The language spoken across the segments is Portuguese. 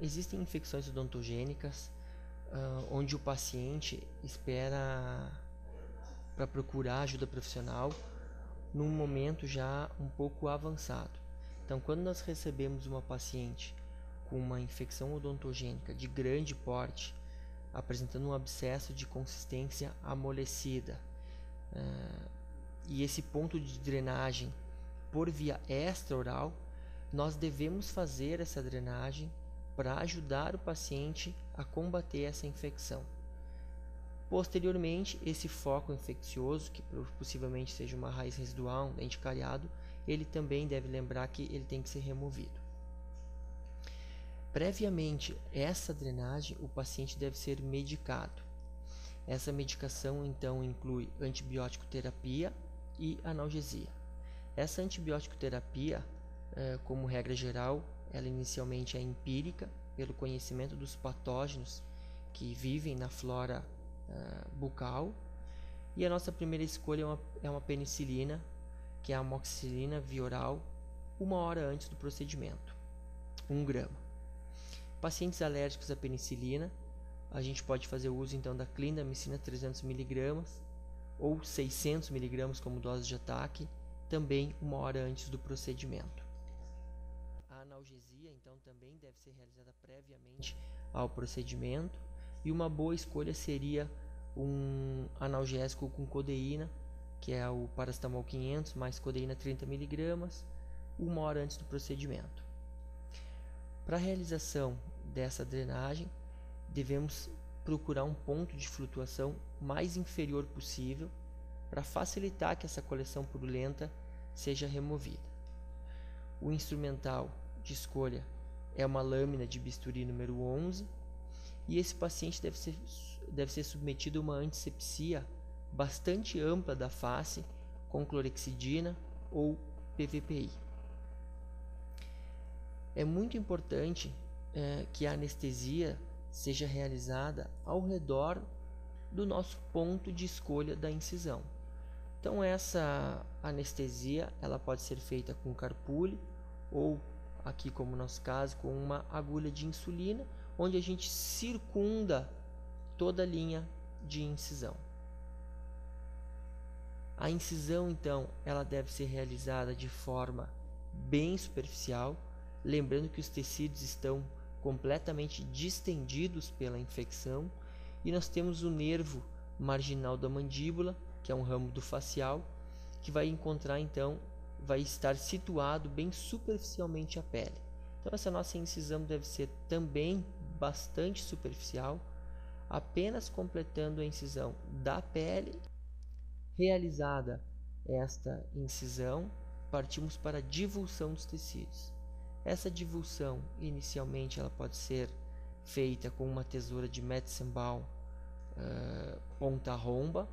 existem infecções odontogênicas onde o paciente espera para procurar ajuda profissional num momento já um pouco avançado. Então, quando nós recebemos uma paciente com uma infecção odontogênica de grande porte, apresentando um abscesso de consistência amolecida, e esse ponto de drenagem por via extraoral, nós devemos fazer essa drenagem para ajudar o paciente a combater essa infecção. Posteriormente, esse foco infeccioso, que possivelmente seja uma raiz residual, um dente cariado, ele também deve lembrar que ele tem que ser removido. Previamente essa drenagem, o paciente deve ser medicado. Essa medicação então inclui antibiótico terapia e analgesia. Essa antibiótico terapia, como regra geral, ela inicialmente é empírica, pelo conhecimento dos patógenos que vivem na flora bucal, e a nossa primeira escolha é uma penicilina, que é a amoxicilina via oral, 1 hora antes do procedimento, 1 grama. Pacientes alérgicos à penicilina, a gente pode fazer uso então da clindamicina 300 mg ou 600 mg como dose de ataque, também 1 hora antes do procedimento. A analgesia então também deve ser realizada previamente ao procedimento, e uma boa escolha seria um analgésico com codeína, que é o paracetamol 500 mais codeína 30 mg, 1 hora antes do procedimento. Para a realização dessa drenagem, devemos procurar um ponto de flutuação mais inferior possível para facilitar que essa coleção purulenta seja removida. O instrumental de escolha é uma lâmina de bisturi número 11, e esse paciente deve ser submetido a uma antisepsia bastante ampla da face com clorexidina ou PVPI. É muito importante que a anestesia seja realizada ao redor do nosso ponto de escolha da incisão. Então essa anestesia ela pode ser feita com carpule ou, aqui como no nosso caso, com uma agulha de insulina, onde a gente circunda toda a linha de incisão. A incisão então ela deve ser realizada de forma bem superficial, lembrando que os tecidos estão completamente distendidos pela infecção, e nós temos o nervo marginal da mandíbula, que é um ramo do facial, que vai estar situado bem superficialmente à pele. Então essa nossa incisão deve ser também bastante superficial, apenas completando a incisão da pele. Realizada esta incisão, partimos para a divulsão dos tecidos. Essa divulsão, inicialmente, ela pode ser feita com uma tesoura de Metzenbaum ponta romba,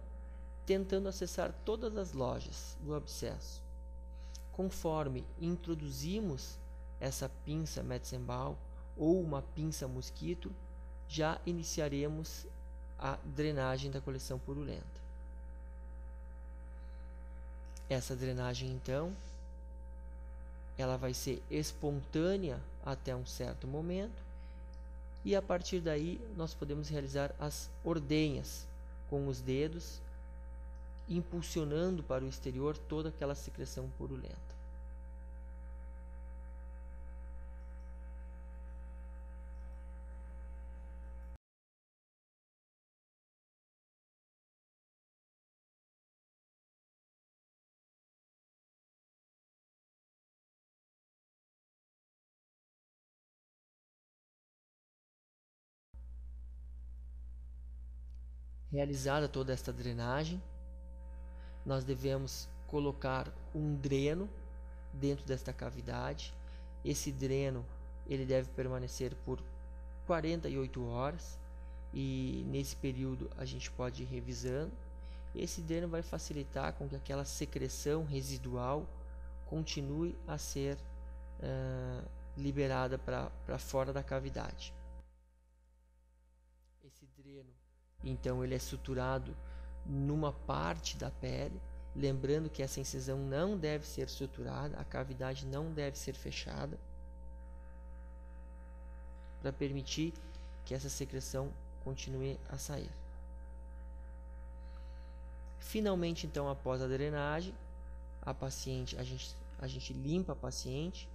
tentando acessar todas as lojas do abscesso. Conforme introduzimos essa pinça Metzenbaum ou uma pinça mosquito, já iniciaremos a drenagem da coleção purulenta. Essa drenagem, então, ela vai ser espontânea até um certo momento, e a partir daí nós podemos realizar as ordenhas com os dedos, impulsionando para o exterior toda aquela secreção purulenta. Realizada toda esta drenagem, nós devemos colocar um dreno dentro desta cavidade. Esse dreno ele deve permanecer por 48 horas, e nesse período a gente pode ir revisando. Esse dreno vai facilitar com que aquela secreção residual continue a ser liberada para fora da cavidade. Esse dreno então ele é suturado numa parte da pele, lembrando que essa incisão não deve ser suturada, a cavidade não deve ser fechada. para permitir que essa secreção continue a sair. Finalmente, então, após a drenagem, a gente limpa a paciente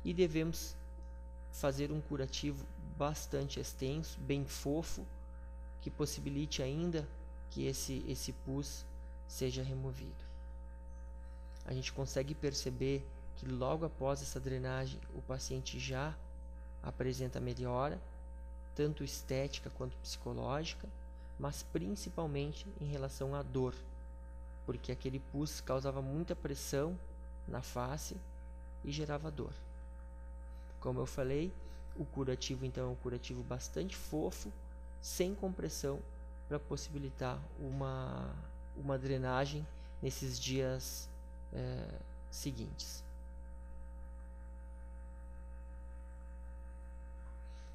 e devemos fazer um curativo bastante extenso, bem fofo, que possibilite ainda que esse pus seja removido. A gente consegue perceber que logo após essa drenagem o paciente já apresenta melhora, tanto estética quanto psicológica, mas principalmente em relação à dor, porque aquele pus causava muita pressão na face e gerava dor. Como eu falei, o curativo então é um curativo bastante fofo, sem compressão, para possibilitar uma drenagem nesses dias seguintes.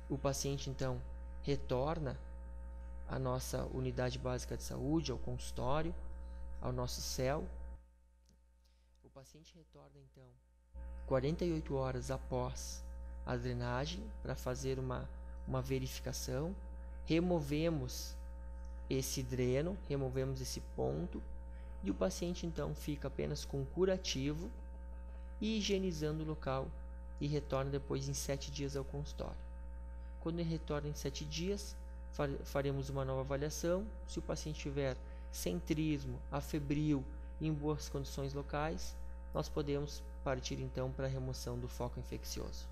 O paciente então retorna à nossa unidade básica de saúde, ao consultório, ao nosso CEL. O paciente retorna então 48 horas após a drenagem para fazer uma verificação. Removemos esse dreno, removemos esse ponto e o paciente então fica apenas com curativo e higienizando o local e retorna depois em 7 dias ao consultório. Quando ele retorna em 7 dias, faremos uma nova avaliação. Se o paciente tiver centrismo, afebril e em boas condições locais, nós podemos partir então para a remoção do foco infeccioso.